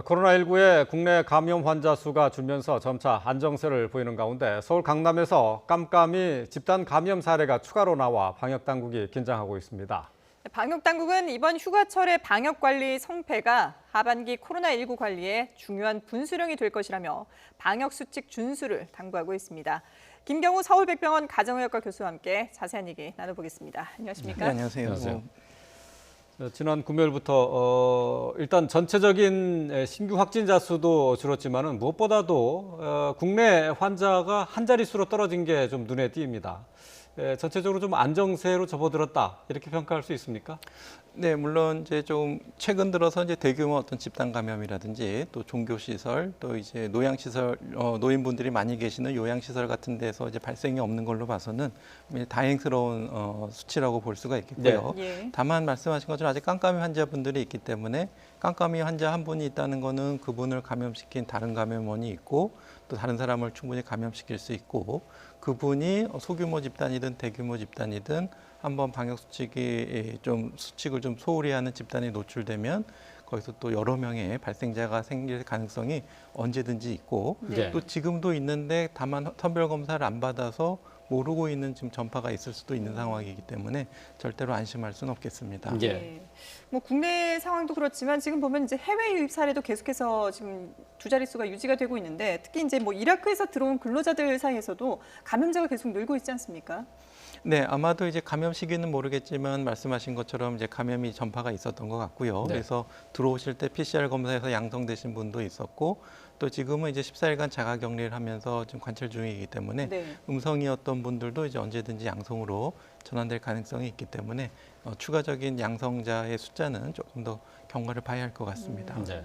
코로나19의 국내 감염 환자 수가 줄면서 점차 안정세를 보이는 가운데 서울 강남에서 깜깜이 집단 감염 사례가 추가로 나와 방역 당국이 긴장하고 있습니다. 방역 당국은 이번 휴가철의 방역 관리 성패가 하반기 코로나19 관리에 중요한 분수령이 될 것이라며 방역 수칙 준수를 당부하고 있습니다. 김경우 서울백병원 가정의학과 교수와 함께 자세한 얘기 나눠보겠습니다. 안녕하십니까? 네, 안녕하세요. 지난 금요일부터 일단 전체적인 신규 확진자 수도 줄었지만은 무엇보다도 국내 환자가 한 자릿수로 떨어진 게 좀 눈에 띕니다. 전체적으로 좀 안정세로 접어들었다 이렇게 평가할 수 있습니까? 네, 물론 이제 좀 최근 들어서 이제 대규모 어떤 집단 감염이라든지 또 종교 시설, 또 이제 노양 시설, 노인분들이 많이 계시는 요양 시설 같은 데서 이제 발생이 없는 걸로 봐서는 다행스러운 수치라고 볼 수가 있겠고요. 네. 다만 말씀하신 것처럼 아직 깜깜이 환자분들이 있기 때문에 깜깜이 환자 한 분이 있다는 거는 그분을 감염시킨 다른 감염원이 있고 또 다른 사람을 충분히 감염시킬 수 있고 그분이 소규모 집단이든 대규모 집단이든 한번 방역 수칙을 좀 소홀히 하는 집단에 노출되면 거기서 또 여러 명의 발생자가 생길 가능성이 언제든지 있고 네. 또 지금도 있는데 다만 선별 검사를 안 받아서 모르고 있는 지금 전파가 있을 수도 있는 상황이기 때문에 절대로 안심할 수는 없겠습니다. 예. 네. 뭐 국내 상황도 그렇지만 지금 보면 이제 해외 유입 사례도 계속해서 지금 두 자릿수가 유지가 되고 있는데 특히 이제 뭐 이라크에서 들어온 근로자들 사이에서도 감염자가 계속 늘고 있지 않습니까? 네, 아마도 이제 감염 시기는 모르겠지만 말씀하신 것처럼 이제 감염이 전파가 있었던 것 같고요. 네. 그래서 들어오실 때 PCR 검사에서 양성되신 분도 있었고 또 지금은 이제 14일간 자가 격리를 하면서 지금 관찰 중이기 때문에 네. 음성이었던 분들도 이제 언제든지 양성으로 전환될 가능성이 있기 때문에 추가적인 양성자의 숫자는 조금 더 경과를 봐야 할 것 같습니다. 네.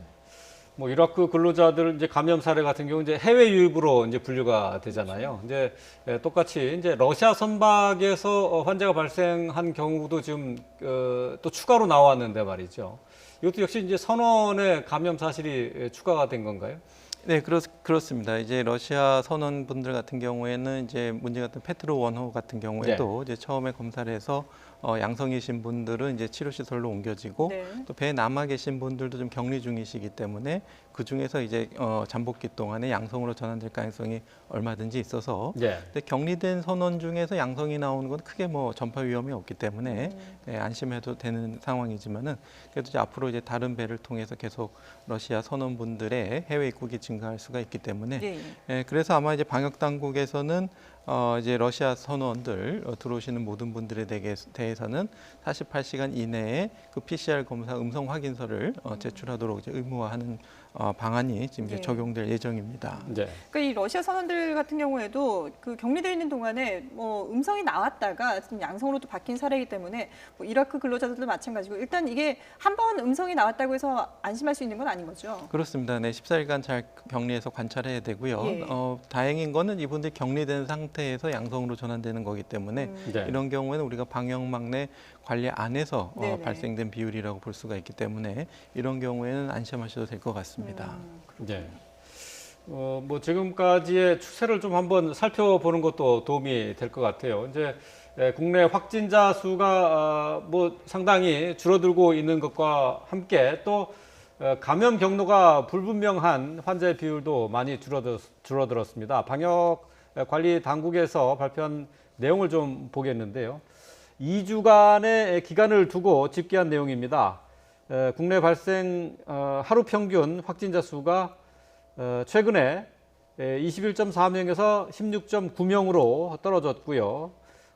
뭐 이라크 근로자들 이제 감염 사례 같은 경우 이제 해외 유입으로 이제 분류가 되잖아요. 이제 똑같이 이제 러시아 선박에서 환자가 발생한 경우도 지금 또 추가로 나왔는데 말이죠. 이것도 역시 이제 선원의 감염 사실이 추가가 된 건가요? 네, 그렇습니다. 이제 러시아 선원분들 같은 경우에는 이제 문제 같은 페트로 원호 같은 경우에도 이제 처음에 검사를 해서 양성이신 분들은 이제 치료시설로 옮겨지고 네. 또 배에 남아 계신 분들도 좀 격리 중이시기 때문에 그 중에서 이제 잠복기 동안에 양성으로 전환될 가능성이 얼마든지 있어서 네. 근데 격리된 선원 중에서 양성이 나오는 건 크게 뭐 전파 위험이 없기 때문에 안심해도 되는 상황이지만은 그래도 이제 앞으로 이제 다른 배를 통해서 계속 러시아 선원분들의 해외 입국이 증가할 수가 있기 때문에 예. 그래서 아마 이제 방역 당국에서는 이제 러시아 선원들 들어오시는 모든 분들에 대해서는 48시간 이내에 그 PCR 검사 음성 확인서를 제출하도록 이제 의무화하는 방안이 지금 이제 네. 적용될 예정입니다. 네. 그러니까 이 러시아 선원들 같은 경우에도 그 격리되어 있는 동안에 뭐 음성이 나왔다가 지금 양성으로 또 바뀐 사례이기 때문에 뭐 이라크 근로자들도 마찬가지고 일단 이게 한 번 음성이 나왔다고 해서 안심할 수 있는 건 아닌 거죠? 그렇습니다. 네, 14일간 잘 격리해서 관찰해야 되고요. 예. 다행인 거는 이분들이 격리된 상태에서 양성으로 전환되는 거기 때문에 네. 이런 경우에는 우리가 방역망 내 관리 안에서 네네. 발생된 비율이라고 볼 수가 있기 때문에 이런 경우에는 안심하셔도 될 것 같습니다. 네. 뭐 지금까지의 추세를 좀 한번 살펴보는 것도 도움이 될 것 같아요. 이제 국내 확진자 수가 뭐 상당히 줄어들고 있는 것과 함께 또 감염 경로가 불분명한 환자의 비율도 많이 줄어들었습니다. 방역 관리 당국에서 발표한 내용을 좀 보겠는데요. 2주간의 기간을 두고 집계한 내용입니다. 국내 발생 하루 평균 확진자 수가 최근에 21.4명에서 16.9명으로 떨어졌고요.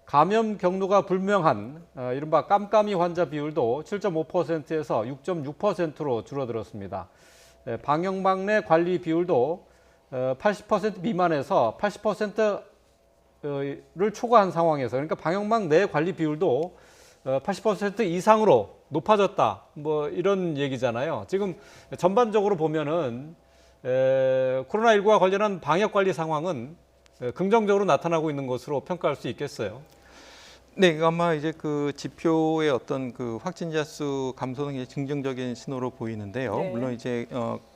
감염 경로가 불명한 이른바 깜깜이 환자 비율도 7.5%에서 6.6%로 줄어들었습니다. 방역망 내 관리 비율도 80% 미만에서 80%를 초과한 상황에서 그러니까 방역망 내 관리 비율도 80% 이상으로 높아졌다. 뭐 이런 얘기잖아요. 지금 전반적으로 보면은 코로나19와 관련한 방역 관리 상황은 긍정적으로 나타나고 있는 것으로 평가할 수 있겠어요. 네, 아마 이제 그 지표의 어떤 그 확진자 수 감소는 이제 긍정적인 신호로 보이는데요. 네. 물론 이제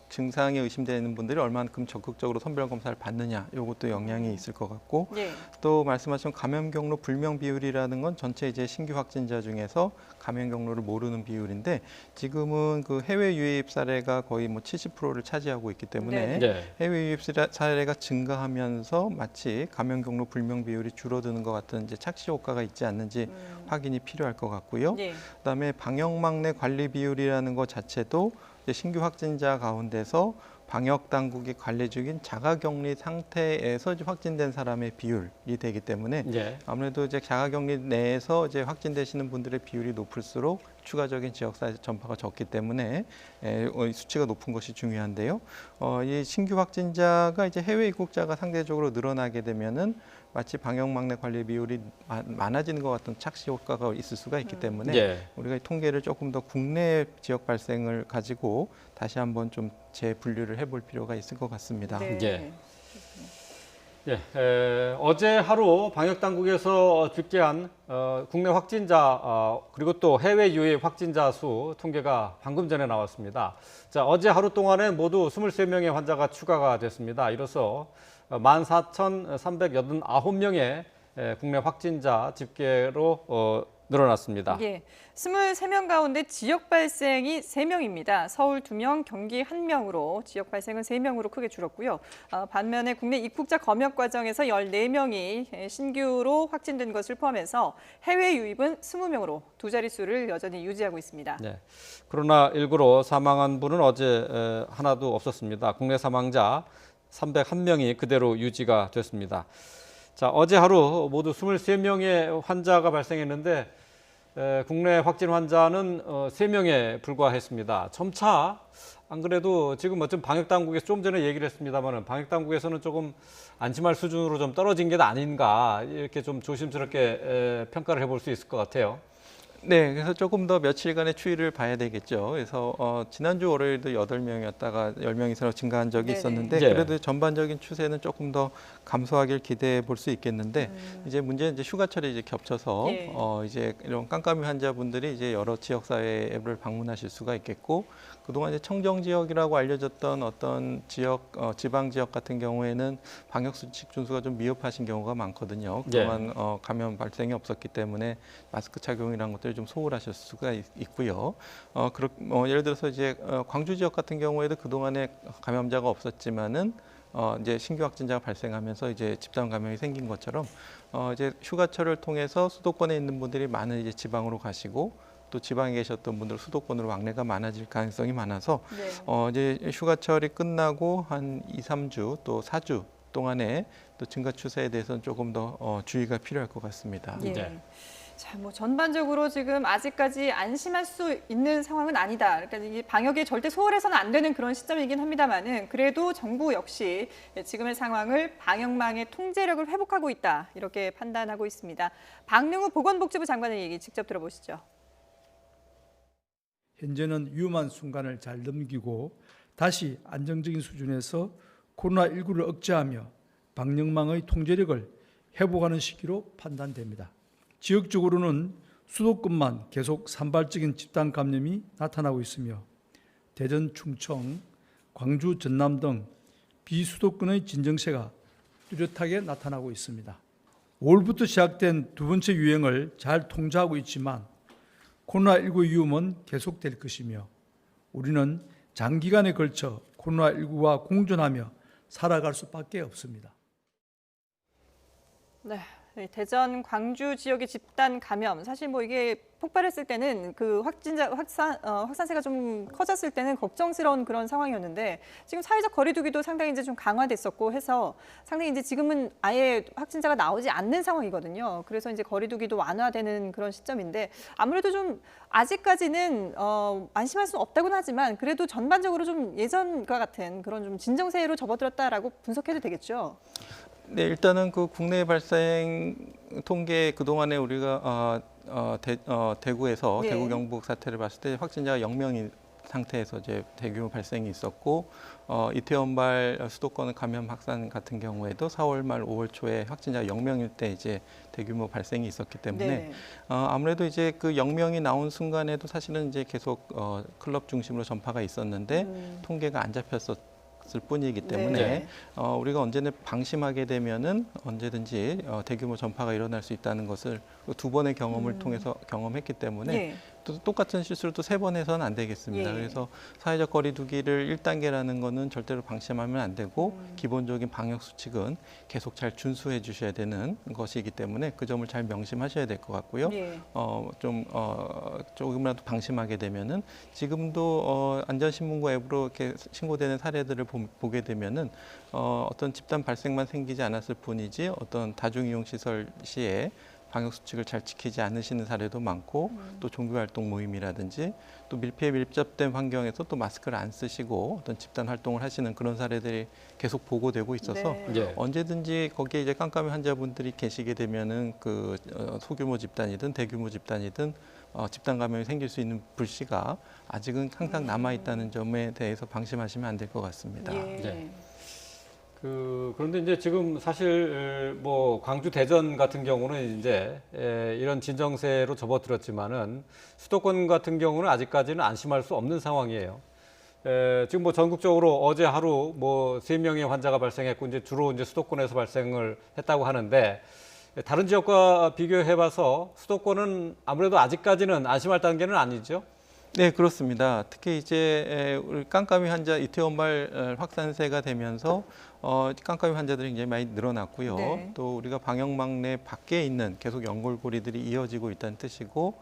증상이 의심되는 분들이 얼마만큼 적극적으로 선별 검사를 받느냐, 이것도 영향이 있을 것 같고, 예. 또 말씀하신 감염 경로 불명 비율이라는 건 전체 이제 신규 확진자 중에서 감염 경로를 모르는 비율인데, 지금은 그 해외 유입 사례가 거의 뭐 70%를 차지하고 있기 때문에 네. 해외 유입 사례가 증가하면서 마치 감염 경로 불명 비율이 줄어드는 것 같은 이제 착시 효과가 있지 않는지 확인이 필요할 것 같고요. 예. 그다음에 방역망 내 관리 비율이라는 것 자체도 이제 신규 확진자 가운데서 방역 당국이 관리 중인 자가격리 상태에서 이제 확진된 사람의 비율이 되기 때문에 예. 아무래도 이제 자가격리 내에서 이제 확진되시는 분들의 비율이 높을수록 추가적인 지역사회 전파가 적기 때문에 수치가 높은 것이 중요한데요. 이 신규 확진자가 이제 해외 입국자가 상대적으로 늘어나게 되면은 마치 방역망 내 관리 비율이 많아지는 것 같은 착시 효과가 있을 수가 있기 때문에 예. 우리가 이 통계를 조금 더 국내 지역 발생을 가지고 다시 한번 좀 재분류를 해볼 필요가 있을 것 같습니다. 네. 예. 어제 하루 방역 당국에서 집계한 국내 확진자 그리고 또 해외 유입 확진자 수 통계가 방금 전에 나왔습니다. 자, 어제 하루 동안에 모두 23명의 환자가 추가가 됐습니다. 이로써 14,389명의 국내 확진자 집계로 늘어났습니다. 예, 23명 가운데 지역 발생이 3명입니다. 서울 2명, 경기 1명으로 지역 발생은 3명으로 크게 줄었고요. 반면에 국내 입국자 검역 과정에서 14명이 신규로 확진된 것을 포함해서 해외 유입은 20명으로 두 자릿수를 여전히 유지하고 있습니다. 네. 코로나19로 사망한 분은 어제 하나도 없었습니다. 국내 사망자 301명이 그대로 유지가 됐습니다. 자, 어제 하루 모두 23명의 환자가 발생했는데 국내 확진 환자는 3명에 불과했습니다. 점차 안 그래도 지금 어떤 방역 당국에서 좀 전에 얘기를 했습니다만은 방역 당국에서는 조금 안심할 수준으로 좀 떨어진 게 아닌가 이렇게 좀 조심스럽게 평가를 해볼 수 있을 것 같아요. 네, 그래서 조금 더 며칠간의 추이를 봐야 되겠죠. 그래서 지난주 월요일도 8명이었다가 10명 이상으로 증가한 적이 네네. 있었는데 네. 그래도 전반적인 추세는 조금 더 감소하길 기대해 볼 수 있겠는데 이제 문제는 이제 휴가철이 이제 겹쳐서 예. 이제 이런 깜깜이 환자분들이 이제 여러 지역 사회를 방문하실 수가 있겠고 그동안 이제 청정 지역이라고 알려졌던 어떤 지역 지방 지역 같은 경우에는 방역 수칙 준수가 좀 미흡하신 경우가 많거든요. 그동안 감염 발생이 없었기 때문에 마스크 착용이라는 것들을 좀 소홀하실 수가 있고요. 예를 들어서 이제 광주 지역 같은 경우에도 그동안에 감염자가 없었지만은 이제 신규 확진자가 발생하면서 이제 집단 감염이 생긴 것처럼 이제 휴가철을 통해서 수도권에 있는 분들이 많은 이제 지방으로 가시고 또 지방에 계셨던 분들 수도권으로 왕래가 많아질 가능성이 많아서 네. 이제 휴가철이 끝나고 한 2, 3주 또 4주 동안에 또 증가 추세에 대해서는 조금 더 주의가 필요할 것 같습니다. 예. 네. 자, 뭐 전반적으로 지금 아직까지 안심할 수 있는 상황은 아니다. 그러니까 이게 방역에 절대 소홀해서는 안 되는 그런 시점이긴 합니다만은 그래도 정부 역시 지금의 상황을 방역망의 통제력을 회복하고 있다. 이렇게 판단하고 있습니다. 박능우 보건복지부 장관의 얘기 직접 들어보시죠. 현재는 위험한 순간을 잘 넘기고 다시 안정적인 수준에서 코로나19를 억제하며 방역망의 통제력을 회복하는 시기로 판단됩니다. 지역적으로는 수도권만 계속 산발적인 집단 감염이 나타나고 있으며 대전, 충청, 광주, 전남 등 비수도권의 진정세가 뚜렷하게 나타나고 있습니다. 5월부터 시작된 두 번째 유행을 잘 통제하고 있지만 코로나19 위험은 계속될 것이며 우리는 장기간에 걸쳐 코로나19와 공존하며 살아갈 수밖에 없습니다. 네. 대전, 광주 지역의 집단 감염 사실 뭐 이게 폭발했을 때는 그 확산세가 좀 커졌을 때는 걱정스러운 그런 상황이었는데 지금 사회적 거리두기도 상당히 이제 좀 강화됐었고 해서 상당히 이제 지금은 아예 확진자가 나오지 않는 상황이거든요. 그래서 이제 거리두기도 완화되는 그런 시점인데 아무래도 좀 아직까지는 안심할 수는 없다고는 하지만 그래도 전반적으로 좀 예전과 같은 그런 좀 진정세로 접어들었다라고 분석해도 되겠죠. 네, 일단은 그 국내 발생 통계 그동안에 우리가 대구에서 네. 대구 경북 사태를 봤을 때 확진자가 0명이 상태에서 이제 대규모 발생이 있었고 이태원발 수도권 감염 확산 같은 경우에도 4월 말 5월 초에 확진자 0명일 때 이제 대규모 발생이 있었기 때문에 네. 아무래도 이제 그 0명이 나온 순간에도 사실은 이제 계속 클럽 중심으로 전파가 있었는데 통계가 안 잡혔었을 뿐이기 때문에 네. 우리가 언제나 방심하게 되면은 언제든지 대규모 전파가 일어날 수 있다는 것을 두 번의 경험을 통해서 경험했기 때문에 예. 또 똑같은 실수를 또 3번 해서는 안 되겠습니다. 예. 그래서 사회적 거리 두기를 1단계라는 거는 절대로 방심하면 안 되고 기본적인 방역 수칙은 계속 잘 준수해 주셔야 되는 것이기 때문에 그 점을 잘 명심하셔야 될 것 같고요. 예. 조금이라도 방심하게 되면은 지금도 안전신문고 앱으로 이렇게 신고되는 사례들을 보게 되면은 어떤 집단 발생만 생기지 않았을 뿐이지 어떤 다중이용시설 시에 방역 수칙을 잘 지키지 않으시는 사례도 많고 또 종교활동 모임이라든지 또 밀폐 밀접된 환경에서 또 마스크를 안 쓰시고 어떤 집단 활동을 하시는 그런 사례들이 계속 보고되고 있어서 네. 예. 언제든지 거기에 이제 깜깜이 환자분들이 계시게 되면은 그 소규모 집단이든 대규모 집단이든 집단 감염이 생길 수 있는 불씨가 아직은 항상 남아 있다는 점에 대해서 방심하시면 안 될 것 같습니다. 예. 네. 그런데 이제 지금 사실 뭐 광주 대전 같은 경우는 이제 이런 진정세로 접어들었지만은 수도권 같은 경우는 아직까지는 안심할 수 없는 상황이에요. 지금 뭐 전국적으로 어제 하루 뭐 3명의 환자가 발생했고 이제 주로 이제 수도권에서 발생을 했다고 하는데 다른 지역과 비교해봐서 수도권은 아무래도 아직까지는 안심할 단계는 아니죠. 네, 그렇습니다. 특히 이제 우리 깜깜이 환자 이태원발 확산세가 되면서 깜깜이 환자들이 굉장히 많이 늘어났고요. 네. 또 우리가 방역망내 밖에 있는 계속 연골고리들이 이어지고 있다는 뜻이고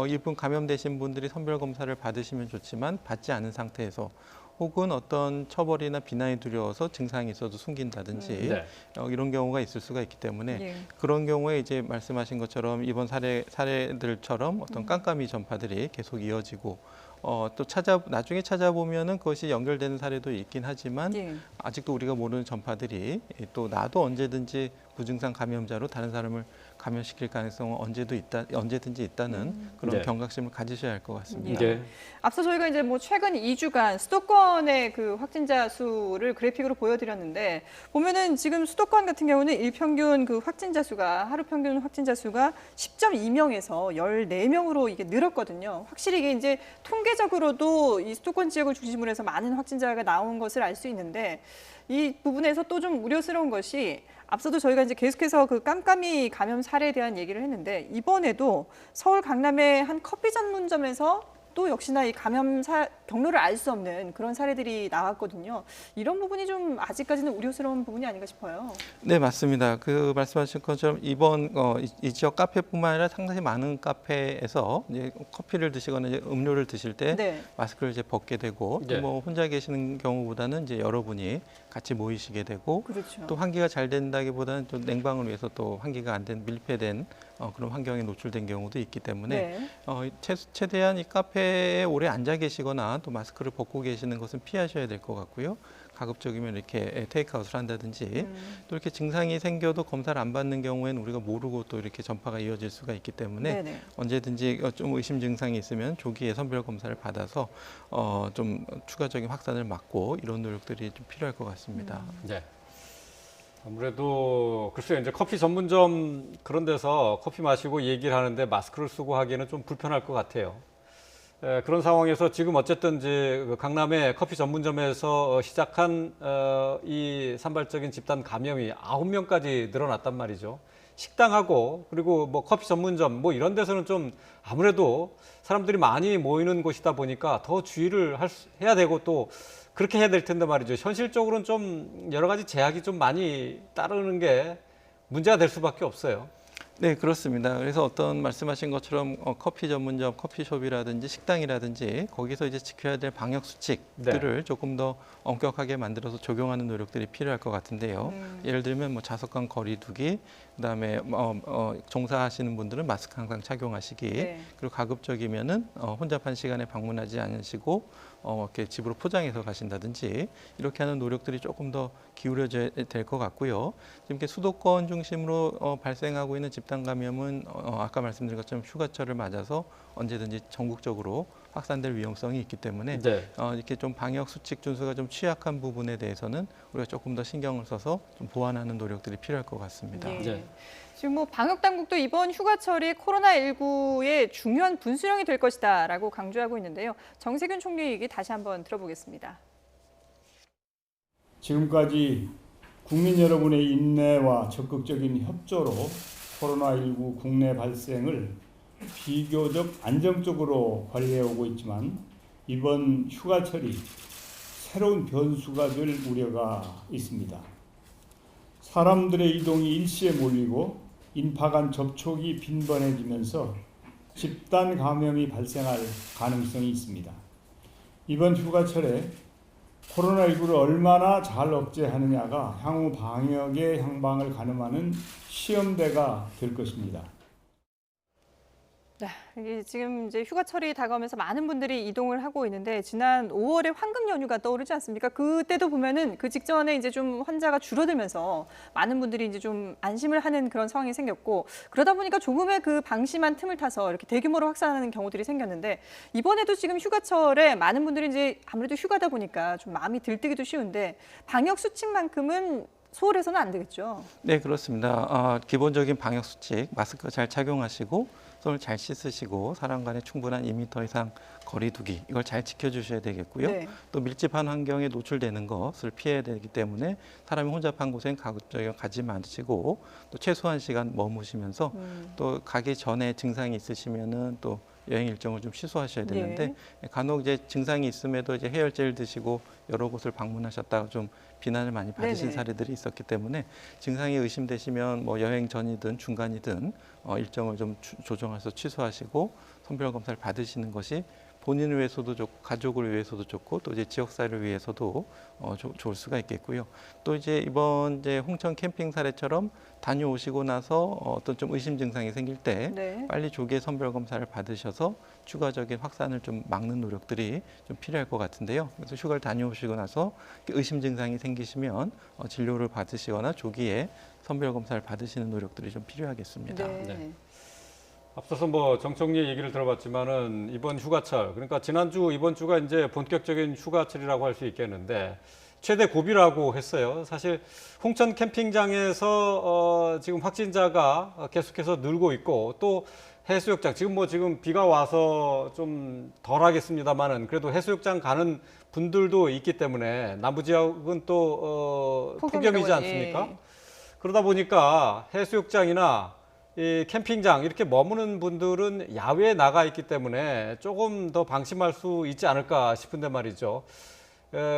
일부 감염되신 분들이 선별 검사를 받으시면 좋지만 받지 않은 상태에서 혹은 어떤 처벌이나 비난이 두려워서 증상이 있어도 숨긴다든지 네. 이런 경우가 있을 수가 있기 때문에 예. 그런 경우에 이제 말씀하신 것처럼 이번 사례들처럼 어떤 깜깜이 전파들이 계속 이어지고 또 나중에 찾아보면은 그것이 연결되는 사례도 있긴 하지만 예. 아직도 우리가 모르는 전파들이 또 나도 언제든지 무증상 감염자로 다른 사람을 감염시킬 가능성은 언제든지 있다는 그런 네. 경각심을 가지셔야 할 것 같습니다. 이제 앞서 저희가 이제 뭐 최근 2주간 수도권의 그 확진자 수를 그래픽으로 보여드렸는데 보면은 지금 수도권 같은 경우는 일평균 그 확진자 수가 하루 평균 확진자 수가 10.2명에서 14명으로 이게 늘었거든요. 확실히 이게 이제 통계적으로도 이 수도권 지역을 중심으로 해서 많은 확진자가 나온 것을 알 수 있는데 이 부분에서 또 좀 우려스러운 것이 앞서도 저희가 이제 계속해서 그 깜깜이 감염 사례에 대한 얘기를 했는데 이번에도 서울 강남의 한 커피 전문점에서 또 역시나 이 감염 경로를 알 수 없는 그런 사례들이 나왔거든요. 이런 부분이 좀 아직까지는 우려스러운 부분이 아닌가 싶어요. 네, 맞습니다. 그 말씀하신 것처럼 이번 이 지역 카페뿐만 아니라 상당히 많은 카페에서 이제 커피를 드시거나 이제 음료를 드실 때 네. 마스크를 이제 벗게 되고 네. 또 뭐 혼자 계시는 경우보다는 이제 여러분이 같이 모이시게 되고 그렇죠. 또 환기가 잘 된다기보다는 또 냉방을 위해서 또 환기가 안 된 밀폐된 그런 환경에 노출된 경우도 있기 때문에 네. 최대한 이 카페에 오래 앉아 계시거나 또 마스크를 벗고 계시는 것은 피하셔야 될 것 같고요. 가급적이면 이렇게 테이크아웃을 한다든지 또 이렇게 증상이 생겨도 검사를 안 받는 경우에는 우리가 모르고 또 이렇게 전파가 이어질 수가 있기 때문에 네네. 언제든지 좀 의심 증상이 있으면 조기에 선별 검사를 받아서 좀 추가적인 확산을 막고 이런 노력들이 좀 필요할 것 같습니다. 네. 아무래도 글쎄요, 이제 커피 전문점 그런 데서 커피 마시고 얘기를 하는데 마스크를 쓰고 하기에는 좀 불편할 것 같아요. 그런 상황에서 지금 어쨌든 이제 그 강남의 커피 전문점에서 시작한 이 산발적인 집단 감염이 9명까지 늘어났단 말이죠. 식당하고 그리고 뭐 커피 전문점 뭐 이런 데서는 좀 아무래도 사람들이 많이 모이는 곳이다 보니까 더 주의를 해야 되고 또 그렇게 해야 될 텐데 말이죠. 현실적으로는 좀 여러 가지 제약이 좀 많이 따르는 게 문제가 될 수밖에 없어요. 네, 그렇습니다. 그래서 어떤 말씀하신 것처럼 커피 전문점, 커피숍이라든지 식당이라든지 거기서 이제 지켜야 될 방역 수칙들을 조금 더 엄격하게 만들어서 적용하는 노력들이 필요할 것 같은데요. 예를 들면 뭐 좌석간 거리 두기, 그다음에 종사하시는 분들은 마스크 항상 착용하시기, 네. 그리고 가급적이면은 혼잡한 시간에 방문하지 않으시고 이렇게 집으로 포장해서 가신다든지 이렇게 하는 노력들이 조금 더 기울여져야 될 것 같고요. 지금 이렇게 수도권 중심으로 발생하고 있는 집단 감염은 아까 말씀드린 것처럼 휴가철을 맞아서 언제든지 전국적으로 확산될 위험성이 있기 때문에 네. 이렇게 좀 방역 수칙 준수가 좀 취약한 부분에 대해서는 우리가 조금 더 신경을 써서 좀 보완하는 노력들이 필요할 것 같습니다. 예. 네. 지금 뭐 방역 당국도 이번 휴가철이 코로나19의 중요한 분수령이 될 것이다라고 강조하고 있는데요. 정세균 총리 얘기 다시 한번 들어보겠습니다. 지금까지 국민 여러분의 인내와 적극적인 협조로 코로나19 국내 발생을 비교적 안정적으로 관리해 오고 있지만 이번 휴가철이 새로운 변수가 될 우려가 있습니다. 사람들의 이동이 일시에 몰리고 인파 간 접촉이 빈번해지면서 집단 감염이 발생할 가능성이 있습니다. 이번 휴가철에 코로나19를 얼마나 잘 억제하느냐가 향후 방역의 향방을 가늠하는 시험대가 될 것입니다. 네, 이게 지금 이제 휴가철이 다가오면서 많은 분들이 이동을 하고 있는데 지난 5월에 황금 연휴가 떠오르지 않습니까? 그때도 보면은 그 직전에 이제 좀 환자가 줄어들면서 많은 분들이 이제 좀 안심을 하는 그런 상황이 생겼고 그러다 보니까 조금의 그 방심한 틈을 타서 이렇게 대규모로 확산하는 경우들이 생겼는데 이번에도 지금 휴가철에 많은 분들이 이제 아무래도 휴가다 보니까 좀 마음이 들뜨기도 쉬운데 방역 수칙만큼은 소홀해서는 안 되겠죠. 네, 그렇습니다. 기본적인 방역 수칙, 마스크 잘 착용하시고 손을 잘 씻으시고 사람 간에 충분한 2m 이상 거리 두기 이걸 잘 지켜주셔야 되겠고요. 네. 또 밀집한 환경에 노출되는 것을 피해야 되기 때문에 사람이 혼잡한 곳엔 가급적이면 가지 마시고 또 최소한 시간 머무시면서 또 가기 전에 증상이 있으시면은 또 여행 일정을 좀 취소하셔야 되는데 간혹 이제 증상이 있음에도 이제 해열제를 드시고 여러 곳을 방문하셨다가 좀 비난을 많이 받으신 네네. 사례들이 있었기 때문에 증상이 의심되시면 뭐 여행 전이든 중간이든 일정을 좀 조정해서 취소하시고 선별 검사를 받으시는 것이 본인을 위해서도 좋고 가족을 위해서도 좋고 또 이제 지역사회를 위해서도 좋을 수가 있겠고요. 또 이제 이번 이제 홍천 캠핑 사례처럼 다녀오시고 나서 어떤 좀 의심 증상이 생길 때 네. 빨리 조기에 선별 검사를 받으셔서 추가적인 확산을 좀 막는 노력들이 좀 필요할 것 같은데요. 그래서 휴가를 다녀오시고 나서 의심 증상이 생기시면 진료를 받으시거나 조기에 선별 검사를 받으시는 노력들이 좀 필요하겠습니다. 네. 네. 앞서서 뭐 정총리 얘기를 들어봤지만은 이번 휴가철, 그러니까 지난주 이번 주가 이제 본격적인 휴가철이라고 할 수 있겠는데 최대 고비라고 했어요. 사실 홍천 캠핑장에서 지금 확진자가 계속해서 늘고 있고 또 해수욕장 지금 비가 와서 좀 덜하겠습니다만은 그래도 해수욕장 가는 분들도 있기 때문에 남부 지역은 또 폭염이지 않습니까? 예. 그러다 보니까 해수욕장이나 이 캠핑장 이렇게 머무는 분들은 야외에 나가 있기 때문에 조금 더 방심할 수 있지 않을까 싶은데 말이죠.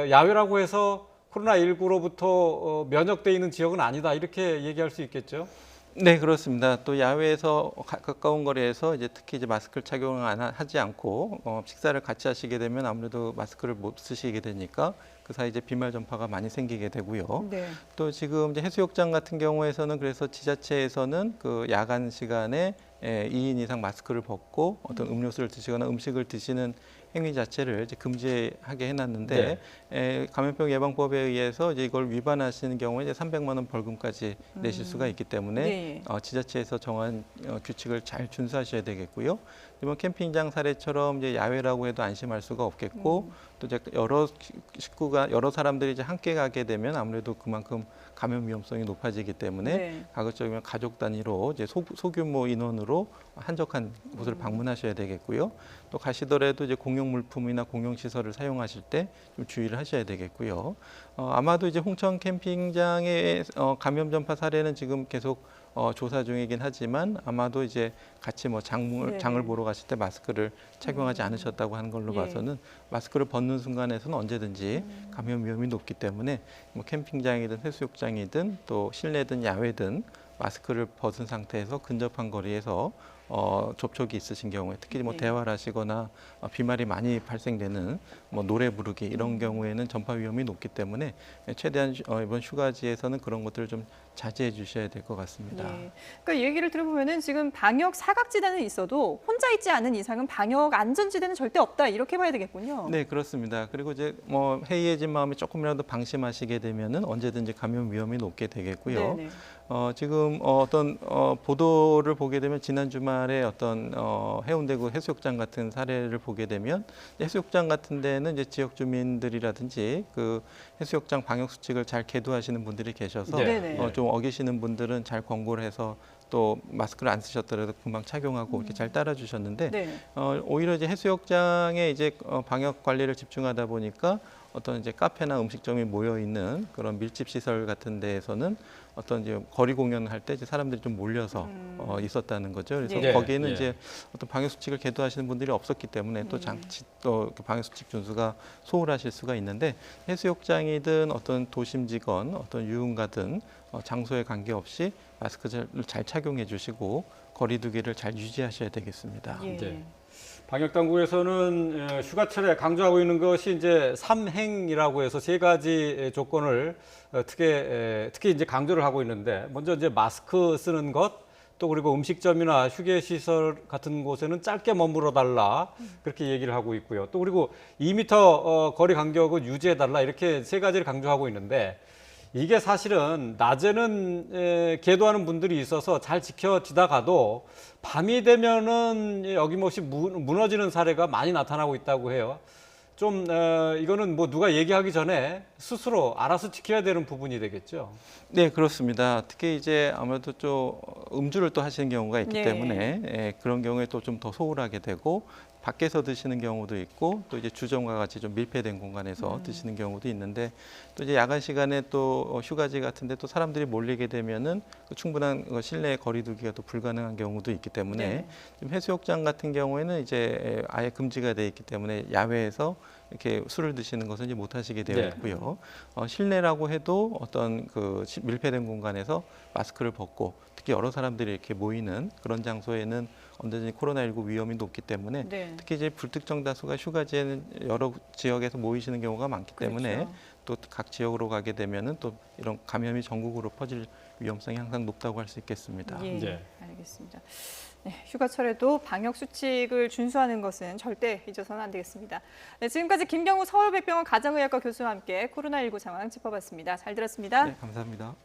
야외라고 해서 코로나19로부터 면역돼 있는 지역은 아니다 이렇게 얘기할 수 있겠죠. 네, 그렇습니다. 또 야외에서 가까운 거리에서 이제 특히 이제 마스크를 착용을 하지 않고 식사를 같이 하시게 되면 아무래도 마스크를 못 쓰시게 되니까 그 사이 이제 비말 전파가 많이 생기게 되고요. 네. 또 지금 이제 해수욕장 같은 경우에서는 그래서 지자체에서는 그 야간 시간에 2인 이상 마스크를 벗고 어떤 음료수를 드시거나 음식을 드시는 행위 자체를 이제 금지하게 해놨는데 감염병 예방법에 의해서 이제 이걸 위반하시는 경우에 이제 300만 원 벌금까지 내실 수가 있기 때문에 네. 지자체에서 정한 규칙을 잘 준수하셔야 되겠고요. 이번 캠핑장 사례처럼 이제 야외라고 해도 안심할 수가 없겠고 또 이제 여러 사람들이 이제 함께 가게 되면 아무래도 그만큼 감염 위험성이 높아지기 때문에 네. 가급적이면 가족 단위로 이제 소규모 인원으로 한적한 곳을 방문하셔야 되겠고요. 또 가시더라도 이제 공용 물품이나 공용 시설을 사용하실 때 좀 주의를 하셔야 되겠고요. 아마도 이제 홍천 캠핑장의 감염 전파 사례는 지금 계속 조사 중이긴 하지만 아마도 이제 같이 뭐 장을 보러 가실 때 마스크를 착용하지 않으셨다고 하는 걸로 예. 봐서는 마스크를 벗는 순간에서는 언제든지 감염 위험이 높기 때문에 뭐 캠핑장이든 해수욕장이든 또 실내든 야외든 마스크를 벗은 상태에서 근접한 거리에서 접촉이 있으신 경우에 특히 뭐 네. 대화를 하시거나 비말이 많이 발생되는 뭐 노래 부르기 이런 경우에는 전파 위험이 높기 때문에 최대한 이번 휴가지에서는 그런 것들을 좀 자제해 주셔야 될 것 같습니다. 예. 그러니까 얘기를 들어보면은 지금 방역 사각지대는 있어도 혼자 있지 않은 이상은 방역 안전지대는 절대 없다 이렇게 봐야 되겠군요. 네, 그렇습니다. 그리고 이제 뭐 해이해진 마음에 조금이라도 방심하시게 되면은 언제든지 감염 위험이 높게 되겠고요. 네네. 지금 어떤 보도를 보게 되면 지난 주말 지난달에 어떤 해운대구 해수욕장 같은 사례를 보게 되면 해수욕장 같은 데는 이제 지역 주민들이라든지 그 해수욕장 방역 수칙을 잘 계도하시는 분들이 계셔서 네. 좀 어기시는 분들은 잘 권고를 해서 또 마스크를 안 쓰셨더라도 금방 착용하고 이렇게 잘 따라주셨는데 네. 오히려 이제 해수욕장에 이제 방역 관리를 집중하다 보니까 어떤 이제 카페나 음식점이 모여 있는 그런 밀집 시설 같은 데에서는 어떤 이제 거리 공연할 때 이제 사람들이 좀 몰려서 있었다는 거죠. 그래서 예. 거기에는 예. 이제 어떤 방역 수칙을 계도하시는 분들이 없었기 때문에 또 또 방역 수칙 준수가 소홀하실 수가 있는데 해수욕장이든 어떤 도심 직원, 어떤 유흥가든 장소에 관계없이 마스크를 잘 착용해 주시고 거리두기를 잘 유지하셔야 되겠습니다. 예. 네. 방역 당국에서는 휴가철에 강조하고 있는 것이 이제 3행이라고 해서 세 가지 조건을 특히 이제 강조를 하고 있는데, 먼저 이제 마스크 쓰는 것, 또 그리고 음식점이나 휴게 시설 같은 곳에는 짧게 머물러 달라 그렇게 얘기를 하고 있고요. 또 그리고 2m 거리 간격을 유지해 달라 이렇게 세 가지를 강조하고 있는데, 이게 사실은 낮에는 계도하는 분들이 있어서 잘 지켜지다가도 밤이 되면은 어김없이 무너지는 사례가 많이 나타나고 있다고 해요. 좀 이거는 뭐 누가 얘기하기 전에 스스로 알아서 지켜야 되는 부분이 되겠죠. 네, 그렇습니다. 특히 이제 아무래도 좀 음주를 또 하시는 경우가 있기 네. 때문에 그런 경우에 또 좀 더 소홀하게 되고 밖에서 드시는 경우도 있고 또 이제 주점과 같이 좀 밀폐된 공간에서 드시는 경우도 있는데 또 이제 야간 시간에 또 휴가지 같은데 또 사람들이 몰리게 되면은 충분한 실내 거리두기가 또 불가능한 경우도 있기 때문에 네. 좀 해수욕장 같은 경우에는 이제 아예 금지가 돼 있기 때문에 야외에서 이렇게 술을 드시는 것은 이제 못 하시게 되어 네. 있고요. 실내라고 해도 어떤 그 밀폐된 공간에서 마스크를 벗고 특히 여러 사람들이 이렇게 모이는 그런 장소에는 언제든지 코로나19 위험이 높기 때문에 네. 특히 이제 불특정 다수가 휴가지에는 여러 지역에서 모이시는 경우가 많기 때문에 그렇죠. 또 각 지역으로 가게 되면은 또 이런 감염이 전국으로 퍼질 위험성이 항상 높다고 할 수 있겠습니다. 예, 네. 알겠습니다. 네, 휴가철에도 방역 수칙을 준수하는 것은 절대 잊어서는 안 되겠습니다. 네, 지금까지 김경우 서울백병원 가정의학과 교수와 함께 코로나19 상황 짚어봤습니다. 잘 들었습니다. 네, 감사합니다.